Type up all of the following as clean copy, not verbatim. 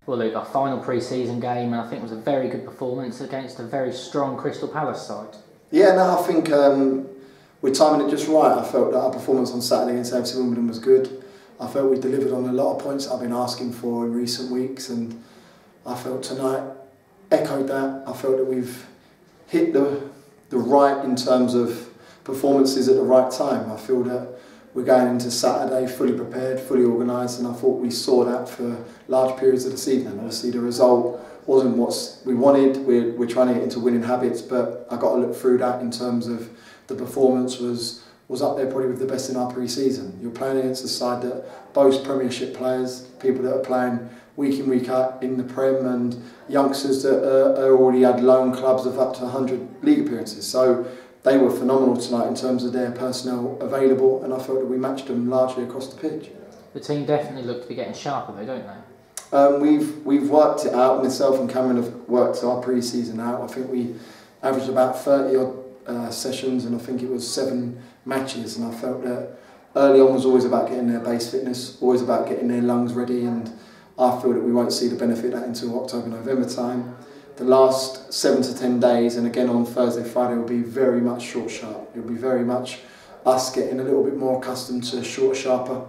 Well, Luke, our final pre-season game, and I think it was a very good performance against a very strong Crystal Palace side. Yeah, no, I think we're timing it just right. I felt that our performance on Saturday against FC Wimbledon was good. I felt we delivered on a lot of points that I've been asking for in recent weeks, and I felt tonight echoed that. I felt that we've hit the right in terms of performances at the right time. I feel that we're going into Saturday fully prepared, fully organised, and I thought we saw that for large periods of this evening. Obviously the result wasn't what we wanted. We're trying to get into winning habits, but I got to look through that in terms of the performance was up there probably with the best in our pre-season. You're playing against a side that boasts Premiership players, people that are playing week in, week out in the Prem, and youngsters that already had loan clubs of up to 100 league appearances. So they were phenomenal tonight in terms of their personnel available, and I felt that we matched them largely across the pitch. The team definitely look to be getting sharper though, don't they? We've worked it out. Myself and Cameron have worked our pre-season out. I think we averaged about 30 odd sessions, and I think it was 7 matches, and I felt that early on was always about getting their base fitness, always about getting their lungs ready, and I feel that we won't see the benefit of that until October, November time. The last 7 to 10 days, and again on Thursday, Friday, will be very much short, sharp. It'll be very much us getting a little bit more accustomed to short, sharper,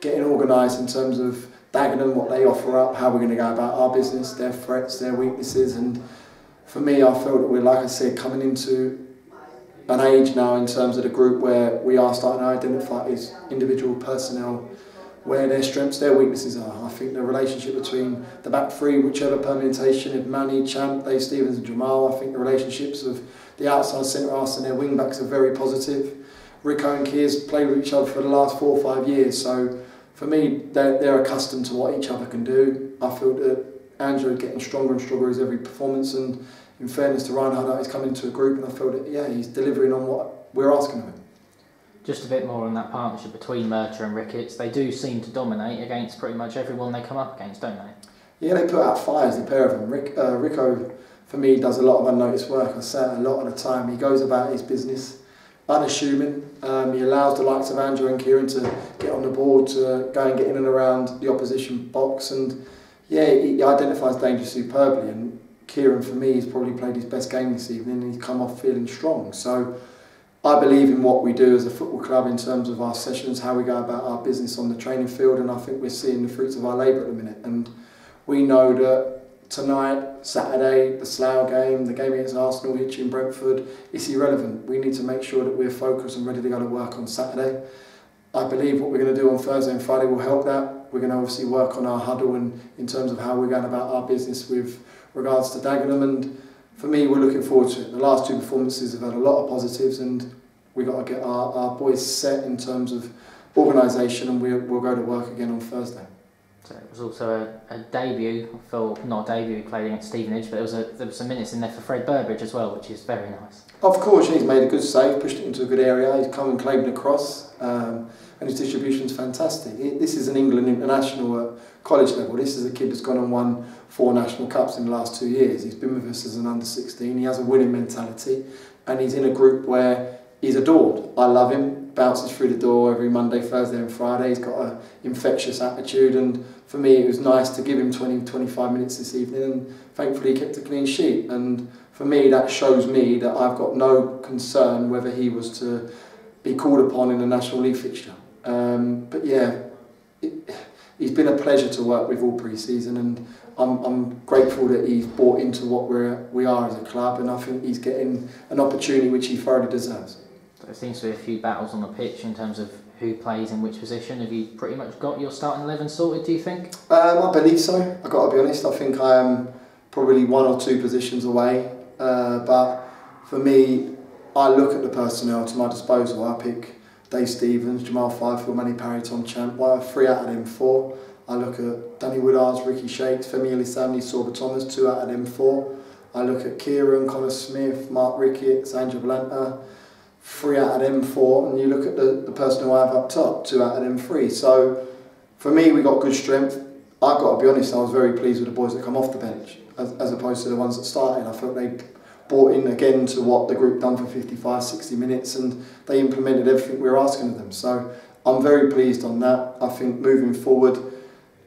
getting organised in terms of Dagenham, what they offer up, how we're going to go about our business, their threats, their weaknesses. And for me, I feel that we're, like I said, coming into an age now in terms of the group where we are starting to identify as individual personnel where their strengths, their weaknesses are. I think the relationship between the back three, whichever permutation, of Manny, Champ, Dave Stevens and Jamal, I think the relationships of the outside centre-halves and their wing-backs are very positive. Rico and Keir's played with each other for the last 4 or 5 years, so for me, they're accustomed to what each other can do. I feel that Andrew getting stronger and stronger as every performance, and in fairness to Reinhard, he's come into a group, and I feel that, yeah, he's delivering on what we're asking of him. Just a bit more on that partnership between Murcher and Ricketts. They do seem to dominate against pretty much everyone they come up against, don't they? Yeah, they put out fires, the pair of them. Rico, for me, does a lot of unnoticed work. I say it a lot of the time. He goes about his business, unassuming. He allows the likes of Andrew and Kieran to get on the board, to go and get in and around the opposition box. And yeah, he identifies danger superbly. And Kieran, for me, has probably played his best game this evening, and he's come off feeling strong. So I believe in what we do as a football club in terms of our sessions, how we go about our business on the training field, and I think we're seeing the fruits of our labour at the minute. And we know that tonight, Saturday, the Slough game, the game against Arsenal, Hitchin, Brentford, it's irrelevant. We need to make sure that we're focused and ready to go to work on Saturday. I believe what we're going to do on Thursday and Friday will help that. We're going to obviously work on our huddle and in terms of how we're going about our business with regards to Dagenham, and for me, we're looking forward to it. The last 2 performances have had a lot of positives, and we've got to get our boys set in terms of organisation, and we'll go to work again on Thursday. So it was also a debut for, not a debut, he played against Stevenage, but there was some minutes in there for Fred Burbridge as well, which is very nice. Of course, he's made a good save, pushed it into a good area, he's come and claimed the cross, and his distribution's fantastic. This is an England international at college level. This is a kid that's gone and won 4 national cups in the last 2 years. He's been with us as an under-16, he has a winning mentality, and he's in a group where he's adored. I love him, bounces through the door every Monday, Thursday and Friday. He's got an infectious attitude, and for me it was nice to give him 20-25 minutes this evening, and thankfully he kept a clean sheet. And for me, that shows me that I've got no concern whether he was to be called upon in a National League fixture. But yeah, he's been a pleasure to work with all pre-season, and I'm grateful that he's bought into what we are as a club, and I think he's getting an opportunity which he thoroughly deserves. There seems to be a few battles on the pitch in terms of who plays in which position. Have you pretty much got your starting 11 sorted, do you think? I believe so. I've got to be honest. I think I am probably 1 or 2 positions away. But for me, I look at the personnel to my disposal. I pick Dave Stevens, Jamal Fifield, Manny Parry, Tom Champ. Well, 3 out of them 4. I look at Danny Woodards, Ricky Shakes, Femi Elisami, Sorba Thomas, 2 out of them 4. I look at Kieran, Connor Smith, Mark Ricketts, Andrew Valenta, 3 out of them 4, and you look at the personnel I have up top, 2 out of them 3. So for me, we got good strength. I've got to be honest, I was very pleased with the boys that come off the bench as opposed to the ones that started. I felt they bought in again to what the group done for 55, 60 minutes, and they implemented everything we were asking of them. So I'm very pleased on that. I think moving forward,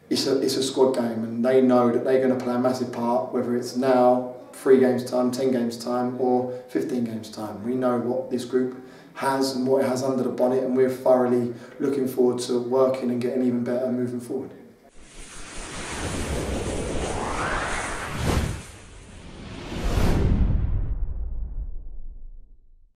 it's a squad game, and they know that they're going to play a massive part, whether it's now, 3 games time, 10 games time, or 15 games time. We know what this group has and what it has under the bonnet, and we're thoroughly looking forward to working and getting even better moving forward.